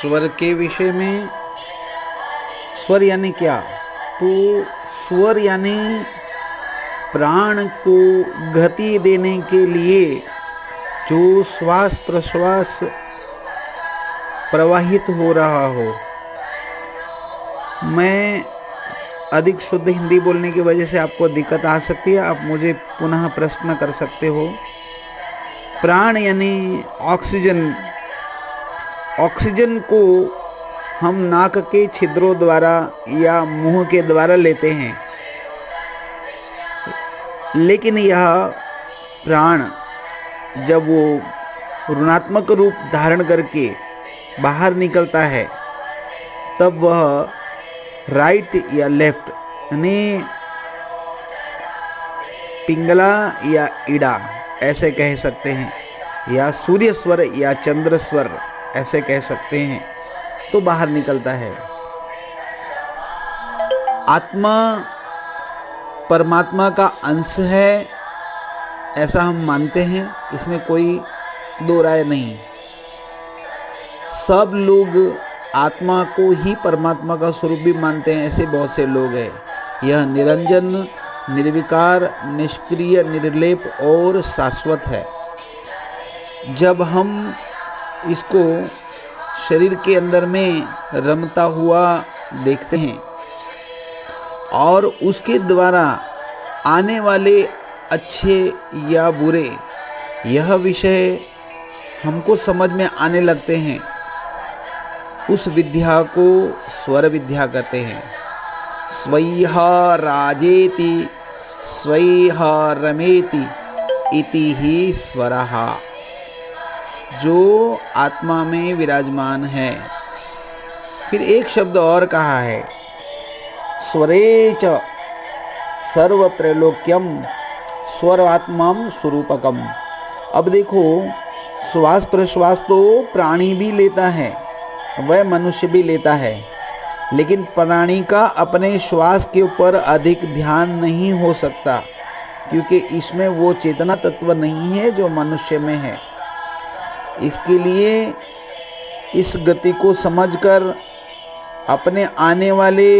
स्वर के विषय में। स्वर यानी क्या? तो स्वर यानी प्राण को गति देने के लिए जो श्वास प्रश्वास प्रवाहित हो रहा हो। मैं अधिक शुद्ध हिंदी बोलने की वजह से आपको दिक्कत आ सकती है, आप मुझे पुनः प्रश्न कर सकते हो। प्राण यानी ऑक्सीजन। ऑक्सीजन को हम नाक के छिद्रों द्वारा या मुंह के द्वारा लेते हैं, लेकिन यह प्राण जब वो ऋणात्मक रूप धारण करके बाहर निकलता है तब वह राइट या लेफ्ट यानी पिंगला या ईड़ा ऐसे कह सकते हैं, या सूर्य स्वर या चंद्र स्वर ऐसे कह सकते हैं, तो बाहर निकलता है। आत्मा परमात्मा का अंश है ऐसा हम मानते हैं, इसमें कोई दो राय नहीं। सब लोग आत्मा को ही परमात्मा का स्वरूप भी मानते हैं, ऐसे बहुत से लोग हैं। यह निरंजन, निर्विकार, निष्क्रिय, निर्लेप और शाश्वत है। जब हम इसको शरीर के अंदर में रमता हुआ देखते हैं और उसके द्वारा आने वाले अच्छे या बुरे यह विषय हमको समझ में आने लगते हैं, उस विद्या को स्वर विद्या कहते हैं। स्वैह राजेति स्वैह रमेति इति ही स्वरः, जो आत्मा में विराजमान है। फिर एक शब्द और कहा है, स्वरे च सर्वत्रैलोक्यम स्वरात्मम स्वरूपकम। अब देखो, श्वास प्रश्वास तो प्राणी भी लेता है, वह मनुष्य भी लेता है, लेकिन प्राणी का अपने श्वास के ऊपर अधिक ध्यान नहीं हो सकता, क्योंकि इसमें वो चेतना तत्व नहीं है जो मनुष्य में है। इसके लिए इस गति को समझकर अपने आने वाले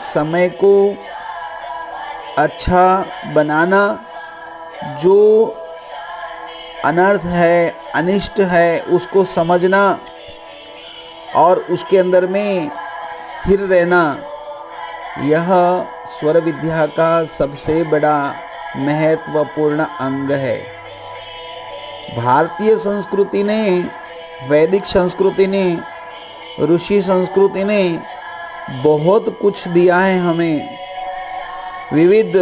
समय को अच्छा बनाना, जो अनर्थ है, अनिष्ट है, उसको समझना और उसके अंदर में स्थिर रहना, यह स्वर विद्या का सबसे बड़ा महत्वपूर्ण अंग है। भारतीय संस्कृति ने, वैदिक संस्कृति ने, ऋषि संस्कृति ने बहुत कुछ दिया है हमें। विविध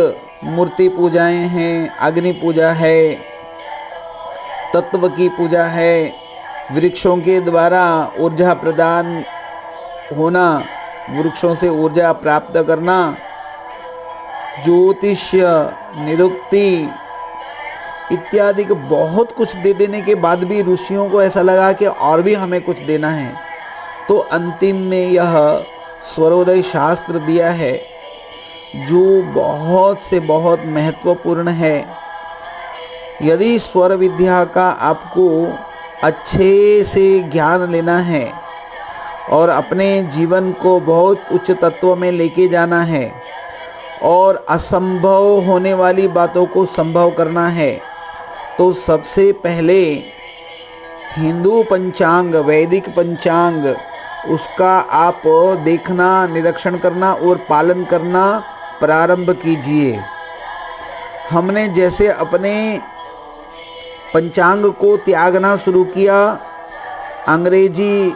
मूर्ति पूजाएं हैं, अग्नि पूजा है, तत्व की पूजा है, वृक्षों के द्वारा ऊर्जा प्रदान होना, वृक्षों से ऊर्जा प्राप्त करना, ज्योतिष्य, निरुक्ति इत्यादि के बहुत कुछ दे देने के बाद भी ऋषियों को ऐसा लगा कि और भी हमें कुछ देना है, तो अंतिम में यह स्वरोदय शास्त्र दिया है, जो बहुत से बहुत महत्वपूर्ण है। यदि स्वर विद्या का आपको अच्छे से ज्ञान लेना है और अपने जीवन को बहुत उच्च तत्व में लेके जाना है और असंभव होने वाली बातों को संभव करना है, तो सबसे पहले हिंदू पंचांग, वैदिक पंचांग, उसका आप देखना, निरीक्षण करना और पालन करना प्रारंभ कीजिए। हमने जैसे अपने पंचांग को त्यागना शुरू किया, अंग्रेजी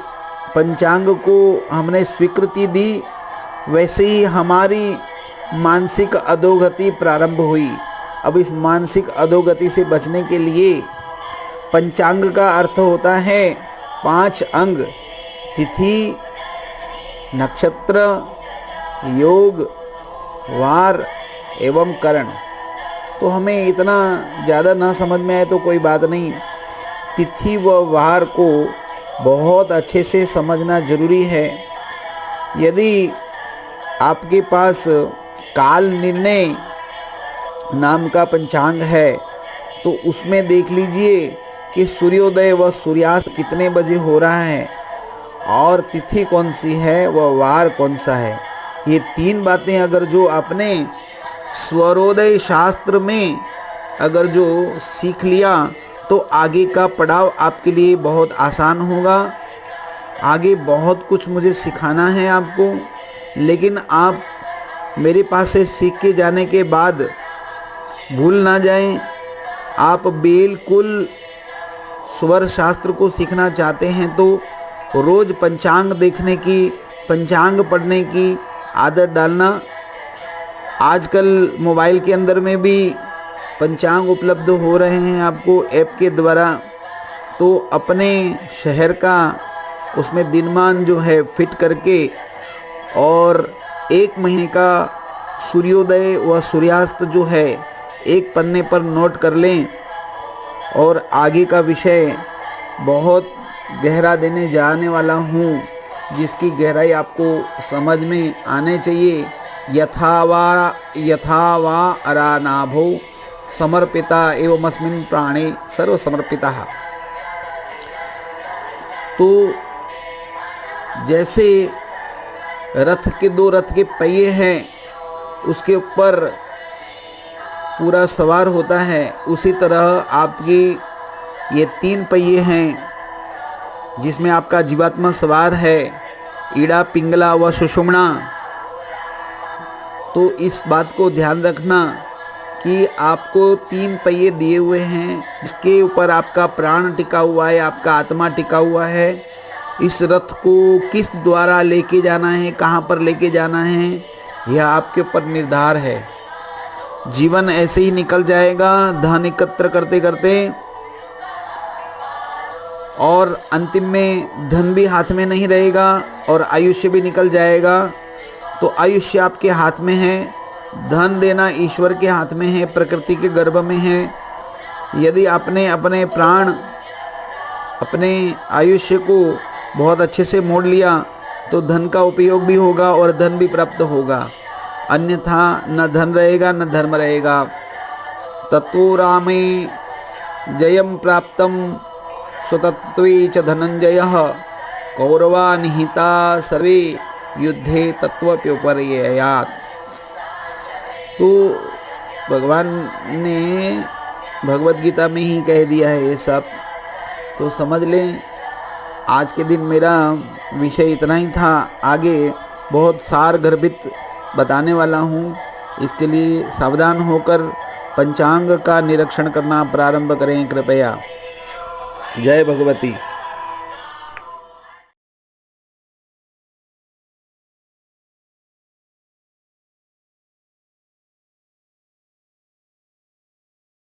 पंचांग को हमने स्वीकृति दी, वैसे ही हमारी मानसिक अधोगति प्रारंभ हुई। अब इस मानसिक अधोगति से बचने के लिए पंचांग का अर्थ होता है 5 अंग: तिथि, नक्षत्र, योग, वार एवं करण। तो हमें इतना ज़्यादा ना समझ में आए तो कोई बात नहीं, तिथि व वार को बहुत अच्छे से समझना जरूरी है। यदि आपके पास काल निर्णय नाम का पंचांग है तो उसमें देख लीजिए कि सूर्योदय व सूर्यास्त कितने बजे हो रहा है, और तिथि कौन सी है, वह वार कौन सा है। ये 3 बातें अगर जो अपने स्वरोदय शास्त्र में अगर जो सीख लिया तो आगे का पड़ाव आपके लिए बहुत आसान होगा। आगे बहुत कुछ मुझे सिखाना है आपको, लेकिन आप मेरे पास से सीख के जाने के बाद भूल ना जाएं। आप बिल्कुल स्वर शास्त्र को सीखना चाहते हैं तो रोज़ पंचांग देखने की, पंचांग पढ़ने की आदत डालना। आजकल मोबाइल के अंदर में भी पंचांग उपलब्ध हो रहे हैं आपको ऐप के द्वारा, तो अपने शहर का उसमें दिनमान जो है फिट करके और 1 महीने का सूर्योदय व सूर्यास्त जो है एक पन्ने पर नोट कर लें। और आगे का विषय बहुत गहरा देने जाने वाला हूँ, जिसकी गहराई आपको समझ में आने चाहिए। यथा वा अरानाभो समर्पिता एवमस्मिन् प्राणे सर्व समर्पिता। तो जैसे रथ के 2 रथ के पहिए हैं, उसके ऊपर पूरा सवार होता है, उसी तरह आपकी ये 3 पहिए हैं जिसमें आपका जीवात्मा सवार है, ईड़ा, पिंगला व सुषुम्ना। तो इस बात को ध्यान रखना कि आपको 3 पहिए दिए हुए हैं, इसके ऊपर आपका प्राण टिका हुआ है, आपका आत्मा टिका हुआ है। इस रथ को किस द्वारा लेके जाना है, कहाँ पर लेके जाना है, यह आपके ऊपर निर्धार है। जीवन ऐसे ही निकल जाएगा धन एकत्र करते करते, और अंतिम में धन भी हाथ में नहीं रहेगा और आयुष्य भी निकल जाएगा। तो आयुष्य आपके हाथ में है, धन देना ईश्वर के हाथ में है, प्रकृति के गर्भ में है। यदि आपने अपने प्राण, अपने आयुष्य को बहुत अच्छे से मोड़ लिया तो धन का उपयोग भी होगा और धन भी प्राप्त होगा, अन्यथा न धन रहेगा न धर्म रहेगा। ततो रामे जयम प्राप्तम स्वतत्वे च धनंजयः कौरवा निहिता सर्वे युद्धे तत्वप्युपर्ययात्। तो भगवान ने भगवत गीता में ही कह दिया है ये सब, तो समझ लें। आज के दिन मेरा विषय इतना ही था, आगे बहुत सार गर्भित बताने वाला हूँ। इसके लिए सावधान होकर पंचांग का निरीक्षण करना प्रारंभ करें कृपया। जय भगवती।